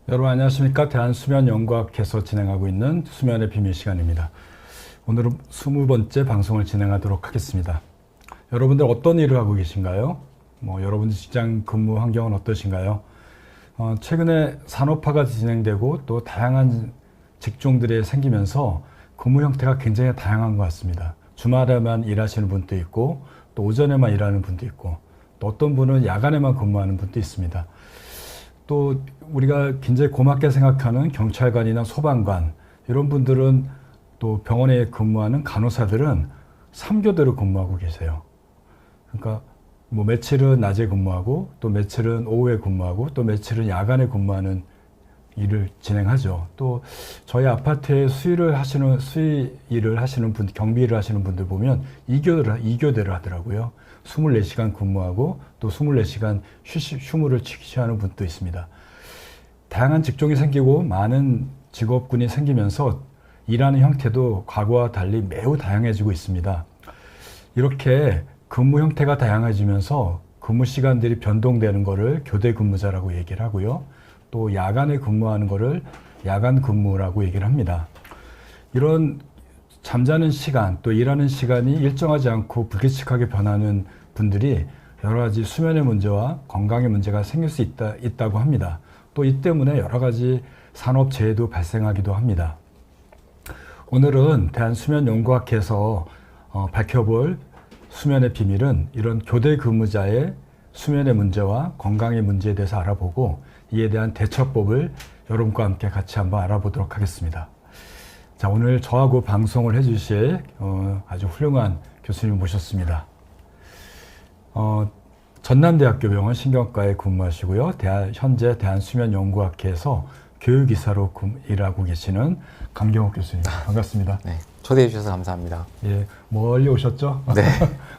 여러분 안녕하십니까? 대한수면연구학회에서 진행하고 있는 수면의 비밀 시간입니다. 오늘은 20번째 방송을 진행하도록 하겠습니다. 여러분들 어떤 일을 하고 계신가요? 여러분들 직장 근무 환경은 어떠신가요? 최근에 산업화가 진행되고 또 다양한 직종들이 생기면서 근무 형태가 굉장히 다양한 것 같습니다. 주말에만 일하시는 분도 있고 또 오전에만 일하는 분도 있고 또 어떤 분은 야간에만 근무하는 분도 있습니다. 또 우리가 굉장히 고맙게 생각하는 경찰관이나 소방관 이런 분들은 또 병원에 근무하는 간호사들은 3교대로 근무하고 계세요. 그러니까 며칠은 낮에 근무하고 또 며칠은 오후에 근무하고 또 며칠은 야간에 근무하는 일을 진행하죠. 또 저희 아파트에 수의 일을 하시는 분, 경비 일을 하시는 분들 보면 2교대를 하더라고요. 24시간 근무하고 또 24시간 휴무를 취하는 분도 있습니다. 다양한 직종이 생기고 많은 직업군이 생기면서 일하는 형태도 과거와 달리 매우 다양해지고 있습니다. 이렇게 근무 형태가 다양해지면서 근무 시간들이 변동되는 거를 교대 근무자라고 얘기를 하고요. 또 야간에 근무하는 거를 야간 근무라고 얘기를 합니다. 이런 잠자는 시간 또 일하는 시간이 일정하지 않고 불규칙하게 변하는 분들이 여러 가지 수면의 문제와 건강의 문제가 생길 수 있다고 합니다. 또 이 때문에 여러 가지 산업재해도 발생하기도 합니다. 오늘은 대한수면연구학회에서 밝혀볼 수면의 비밀은 이런 교대 근무자의 수면의 문제와 건강의 문제에 대해서 알아보고 이에 대한 대처법을 여러분과 함께 같이 한번 알아보도록 하겠습니다. 자, 오늘 저하고 방송을 해주실 아주 훌륭한 교수님 모셨습니다. 전남대학교 병원 신경과에 근무하시고요. 현재 대한수면연구학회에서 교육이사로 일하고 계시는 강경욱 교수님. 반갑습니다. 네, 초대해 주셔서 감사합니다. 예, 멀리 오셨죠? 네.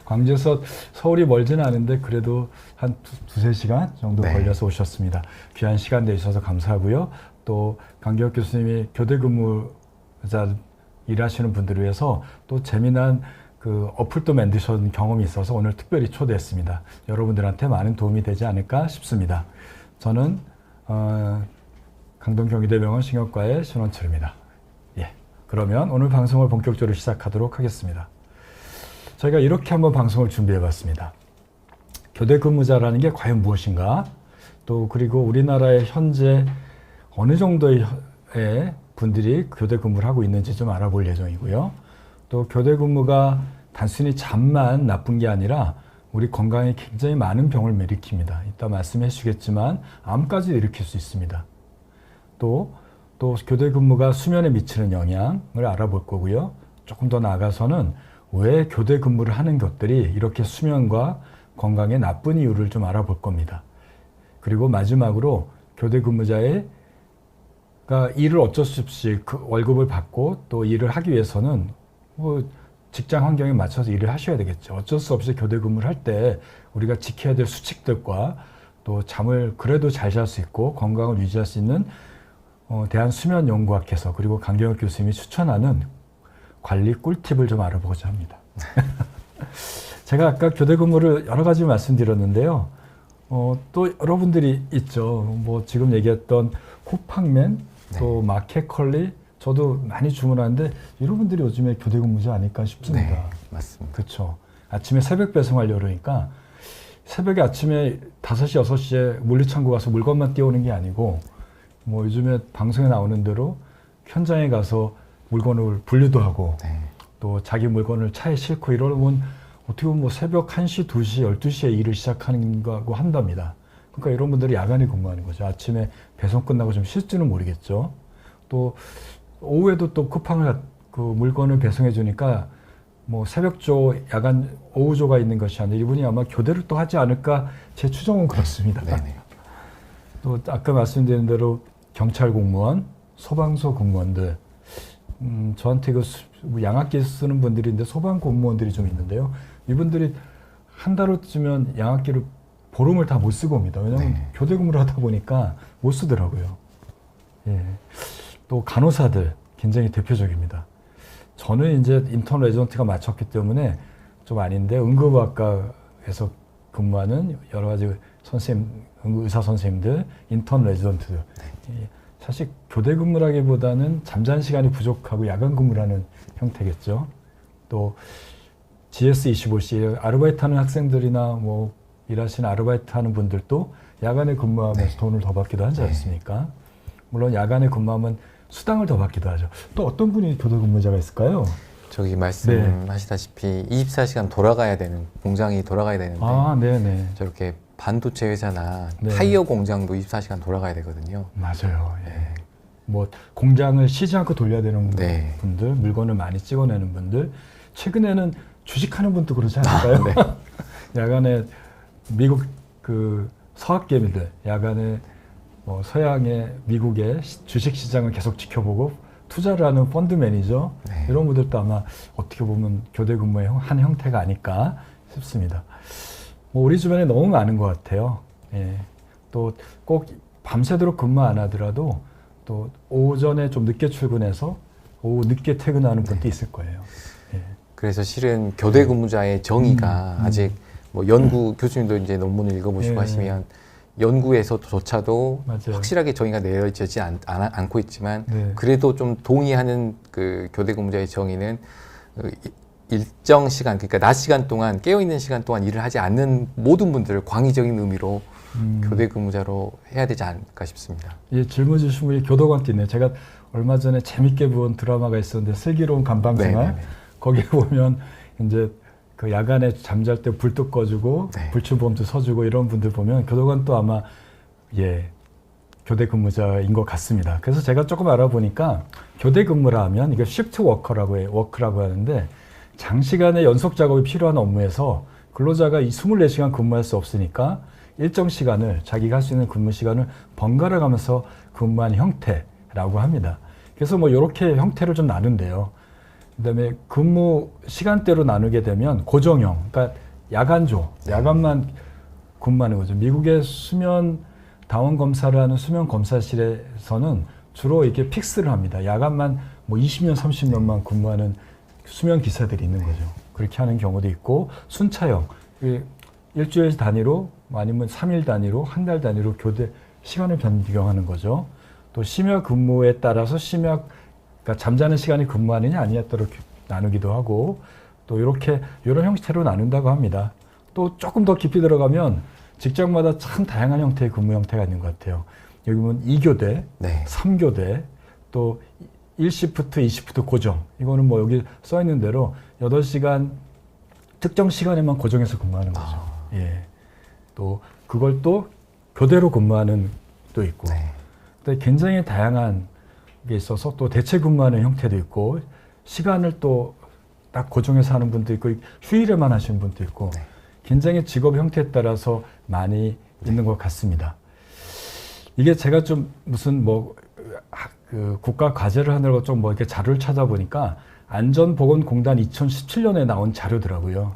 광주에서 서울이 멀지는 않은데 그래도 한 두세 시간 정도 네. 걸려서 오셨습니다. 귀한 시간 내주셔서 감사하고요. 또 강경욱 교수님이 교대 근무자 일하시는 분들을 위해서 또 재미난 그 어플도 만드신 경험이 있어서 오늘 특별히 초대했습니다. 여러분들한테 많은 도움이 되지 않을까 싶습니다. 저는 강동경희대병원 신경과의 신원철입니다. 예, 그러면 오늘 방송을 본격적으로 시작하도록 하겠습니다. 저희가 이렇게 한번 방송을 준비해봤습니다. 교대 근무자라는 게 과연 무엇인가? 또 그리고 우리나라의 현재 어느 정도의 분들이 교대 근무를 하고 있는지 좀 알아볼 예정이고요. 또 교대 근무가 단순히 잠만 나쁜 게 아니라 우리 건강에 굉장히 많은 병을 일으킵니다. 이따 말씀해 주시겠지만 암까지 일으킬 수 있습니다. 또 교대 근무가 수면에 미치는 영향을 알아볼 거고요. 조금 더 나아가서는 왜 교대 근무를 하는 것들이 이렇게 수면과 건강에 나쁜 이유를 좀 알아볼 겁니다. 그리고 마지막으로 교대 근무자가 일을 어쩔 수 없이 월급을 받고 또 일을 하기 위해서는 직장 환경에 맞춰서 일을 하셔야 되겠죠. 어쩔 수 없이 교대 근무를 할 때 우리가 지켜야 될 수칙들과 또 잠을 그래도 잘 잘 수 있고 건강을 유지할 수 있는 대한수면연구학회에서 그리고 강경욱 교수님이 추천하는 관리 꿀팁을 좀 알아보고자 합니다. 제가 아까 교대 근무를 여러 가지 말씀드렸는데요. 또 여러분들이 있죠. 지금 얘기했던 코팡맨, 또 마켓컬리, 저도 많이 주문하는데 이런 분들이 요즘에 교대 근무자 아닐까 싶습니다. 네, 맞습니다. 그렇죠. 아침에 새벽 배송하려고 그러니까 새벽에 아침에 5시, 6시에 물류창고 가서 물건만 띄우는 게 아니고 요즘에 방송에 나오는 대로 현장에 가서 물건을 분류도 하고 또 자기 물건을 차에 싣고 이러면 어떻게 보면 새벽 1시, 2시, 12시에 일을 시작하는 거하고 한답니다. 그러니까 이런 분들이 야간에 근무하는 거죠. 아침에 배송 끝나고 좀 쉴지는 모르겠죠. 또 오후에도 또 쿠팡을 물건을 배송해 주니까 새벽조, 야간 오후조가 있는 것이 아니라 이분이 아마 교대를 또 하지 않을까 제 추정은 그렇습니다. 또 아까 말씀드린 대로 경찰 공무원, 소방서 공무원들, 저한테 양압기 쓰는 분들인데 소방 공무원들이 좀 있는데요. 이분들이 한 달쯤면 양압기를 보름을 다 못 쓰고 옵니다. 왜냐하면 교대 근무를 하다 보니까 못 쓰더라고요. 예. 또 간호사들 굉장히 대표적입니다. 저는 이제 인턴 레지던트가 마쳤기 때문에 좀 아닌데 응급의학과에서 근무하는 여러 가지 의사 선생님들, 인턴 레지던트들. 사실 교대 근무라기보다는 잠자는 시간이 부족하고 야간 근무라는 형태겠죠. 또 GS25C 아르바이트 하는 학생들이나 뭐 일하시는 아르바이트 하는 분들도 야간에 근무하면서 돈을 더 받기도 하지 않습니까? 물론 야간에 근무하면 수당을 더 받기도 하죠. 또 어떤 분이 교대 근무자가 있을까요? 저기 말씀하시다시피 24시간 돌아가야 되는, 공장이 돌아가야 되는데 네네. 저렇게 반도체 회사나 네. 타이어 공장도 24시간 돌아가야 되거든요. 맞아요. 예. 뭐 공장을 쉬지 않고 돌려야 되는 네. 분들, 물건을 많이 찍어내는 분들, 최근에는 주식하는 분도 그러지 않을까요? 네. 야간에 미국 그 서학개미들, 야간에 서양의 미국의 주식 시장을 계속 지켜보고 투자를 하는 펀드 매니저 네. 이런 분들도 아마 어떻게 보면 교대 근무의 한 형태가 아닐까 싶습니다. 뭐 우리 주변에 너무 많은 것 같아요. 예. 또 꼭 밤새도록 근무 안 하더라도 또 오전에 좀 늦게 출근해서 오후 늦게 퇴근하는 분도 있을 거예요. 예. 그래서 실은 교대 근무자의 정의가 아직 뭐 연구 교수님도 이제 논문을 읽어보시고 예. 하시면 연구에서조차도 맞아요. 확실하게 정의가 내려지지 않고 있지만 네. 그래도 좀 동의하는 그 교대 근무자의 정의는 일정 시간, 그러니까 낮 시간 동안 깨어있는 시간 동안 일을 하지 않는 모든 분들을 광의적인 의미로 교대 근무자로 해야 되지 않을까 싶습니다. 예, 질문 주신 분이 교도관도 있네요. 제가 얼마 전에 재밌게 본 드라마가 있었는데 슬기로운 감방생활. 네네네. 거기에 보면 이제 그 야간에 잠잘 때 불도 꺼주고 네. 불침범도 서주고 이런 분들 보면 교도관도 아마 교대 근무자인 것 같습니다. 그래서 제가 조금 알아보니까 교대 근무라 하면 이게 시프트 워크라고 하는데 장시간의 연속 작업이 필요한 업무에서 근로자가 이 24시간 근무할 수 없으니까 일정 시간을 자기가 할 수 있는 근무 시간을 번갈아 가면서 근무하는 형태라고 합니다. 그래서 뭐 이렇게 형태를 좀 나눈대요. 그다음에 근무 시간대로 나누게 되면 고정형, 그러니까 야간만 근무하는 거죠. 미국의 수면 다원 검사를 하는 수면 검사실에서는 주로 이렇게 픽스를 합니다. 야간만 뭐 20년, 30년만 근무하는 수면 기사들이 있는 거죠. 그렇게 하는 경우도 있고 순차형, 일주일 단위로 아니면 3일 단위로, 한 달 단위로 교대 시간을 변경하는 거죠. 또 심야 근무에 따라서 그러니까 잠자는 시간이 근무하느냐 아니냐에 따라 나누기도 하고 또 이렇게 이런 형태로 나눈다고 합니다. 또 조금 더 깊이 들어가면 직장마다 참 다양한 형태의 근무 형태가 있는 것 같아요. 여기 보면 2교대, 네. 3교대, 또 1시프트, 2시프트 고정. 이거는 뭐 여기 써 있는 대로 8시간 특정 시간에만 고정해서 근무하는 거죠. 예. 또 그걸 또 교대로 근무하는 또 있고. 네. 근데 굉장히 다양한 게 있어서 또 대체 근무하는 형태도 있고 시간을 또 딱 고정해서 하는 분도 있고 휴일에만 하시는 분도 있고 네. 굉장히 직업 형태에 따라서 많이 있는 것 같습니다. 이게 제가 좀 무슨 그 국가 과제를 하느라고 좀 뭐 이렇게 자료를 찾아보니까 안전보건공단 2017년에 나온 자료더라고요.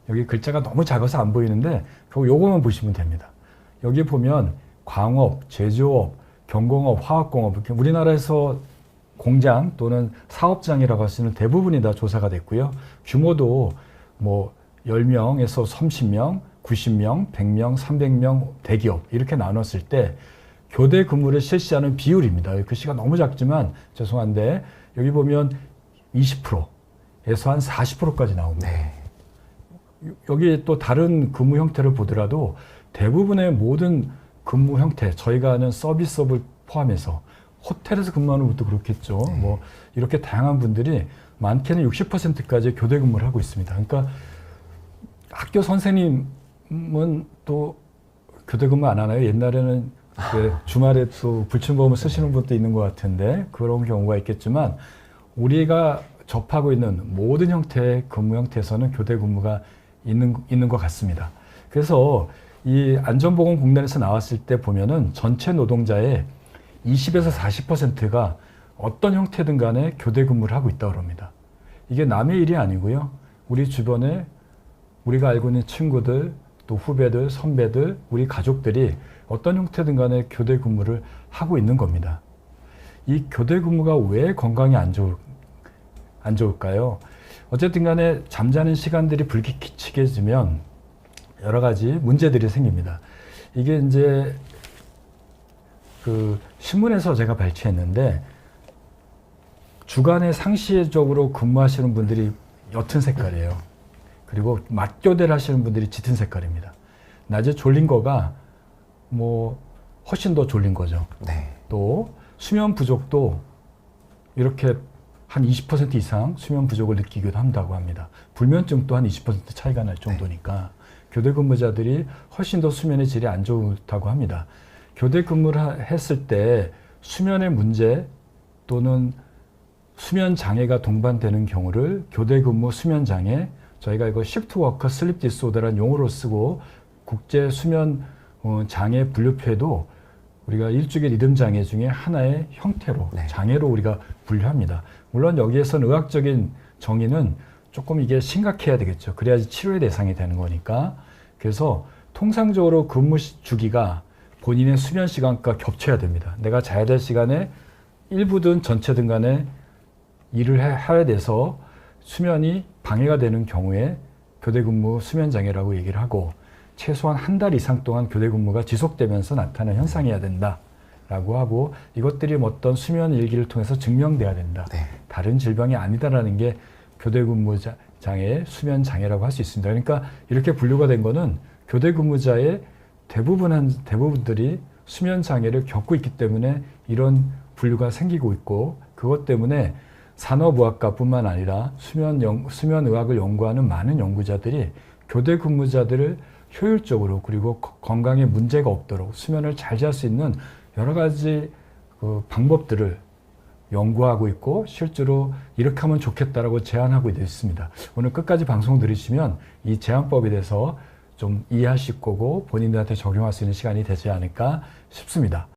여기 글자가 너무 작아서 안 보이는데 요거만 보시면 됩니다. 여기 보면 광업, 제조업, 경공업, 화학공업 이렇게 우리나라에서 공장 또는 사업장이라고 할 수 있는 대부분이 다 조사가 됐고요. 규모도 뭐 10명에서 30명, 90명, 100명, 300명 대기업 이렇게 나눴을 때 교대 근무를 실시하는 비율입니다. 글씨가 너무 작지만 죄송한데 여기 보면 20%에서 한 40%까지 나옵니다. 네. 여기 또 다른 근무 형태를 보더라도 대부분의 모든 근무 형태, 저희가 아는 서비스업을 포함해서 호텔에서 근무하는 것도 그렇겠죠. 네. 뭐 이렇게 다양한 분들이 많게는 60%까지 교대 근무를 하고 있습니다. 그러니까 학교 선생님은 또 교대 근무 안 하나요? 옛날에는 주말에 또 불침범을 쓰시는 분도 있는 것 같은데 그런 경우가 있겠지만 우리가 접하고 있는 모든 형태의 근무 형태에서는 교대 근무가 있는 것 같습니다. 그래서 이 안전보건공단에서 나왔을 때 보면은 전체 노동자의 20에서 40%가 어떤 형태든 간에 교대 근무를 하고 있다고 합니다. 이게 남의 일이 아니고요. 우리 주변에 우리가 알고 있는 친구들, 또 후배들, 선배들, 우리 가족들이 어떤 형태든 간에 교대 근무를 하고 있는 겁니다. 이 교대 근무가 왜 건강에 안 좋을까요? 어쨌든 간에 잠자는 시간들이 불규칙해지면 여러 가지 문제들이 생깁니다. 이게 이제 그 신문에서 제가 발췌했는데 주간에 상시적으로 근무하시는 분들이 옅은 색깔이에요. 그리고 맞교대를 하시는 분들이 짙은 색깔입니다. 낮에 졸린 거가 뭐 훨씬 더 졸린 거죠. 네. 또 수면 부족도 이렇게 한 20% 이상 수면 부족을 느끼기도 한다고 합니다. 불면증도 한 20% 차이가 날 정도니까 교대 근무자들이 훨씬 더 수면의 질이 안 좋다고 합니다. 교대 근무를 했을 때 수면의 문제 또는 수면 장애가 동반되는 경우를 교대 근무 수면 장애, 저희가 이거 시프트 워커 슬립 디스오더라는 용어로 쓰고 국제 수면 장애 분류표에도 우리가 일종의 리듬 장애 중에 하나의 형태로 네. 장애로 우리가 분류합니다. 물론 여기에서는 의학적인 정의는 조금 이게 심각해야 되겠죠. 그래야지 치료의 대상이 되는 거니까. 그래서 통상적으로 근무 주기가 본인의 수면 시간과 겹쳐야 됩니다. 내가 자야 될 시간에 일부든 전체든 간에 일을 해야 돼서 수면이 방해가 되는 경우에 교대 근무 수면 장애라고 얘기를 하고 최소한 한 달 이상 동안 교대 근무가 지속되면서 나타나는 현상이어야 된다라고 하고 이것들이 어떤 수면 일기를 통해서 증명돼야 된다. 네. 다른 질병이 아니다라는 게 교대 근무 장애, 수면 장애라고 할 수 있습니다. 그러니까 이렇게 분류가 된 거는 교대 근무자의 대부분들이 수면 장애를 겪고 있기 때문에 이런 분류가 생기고 있고 그것 때문에 산업의학과뿐만 아니라 수면의학을 연구하는 많은 연구자들이 교대 근무자들을 효율적으로 그리고 건강에 문제가 없도록 수면을 잘 잘 수 있는 여러 가지 그 방법들을 연구하고 있고 실제로 이렇게 하면 좋겠다라고 제안하고 있습니다. 오늘 끝까지 방송 들으시면 이 제안법에 대해서 좀 이해하실 거고 본인들한테 적용할 수 있는 시간이 되지 않을까 싶습니다.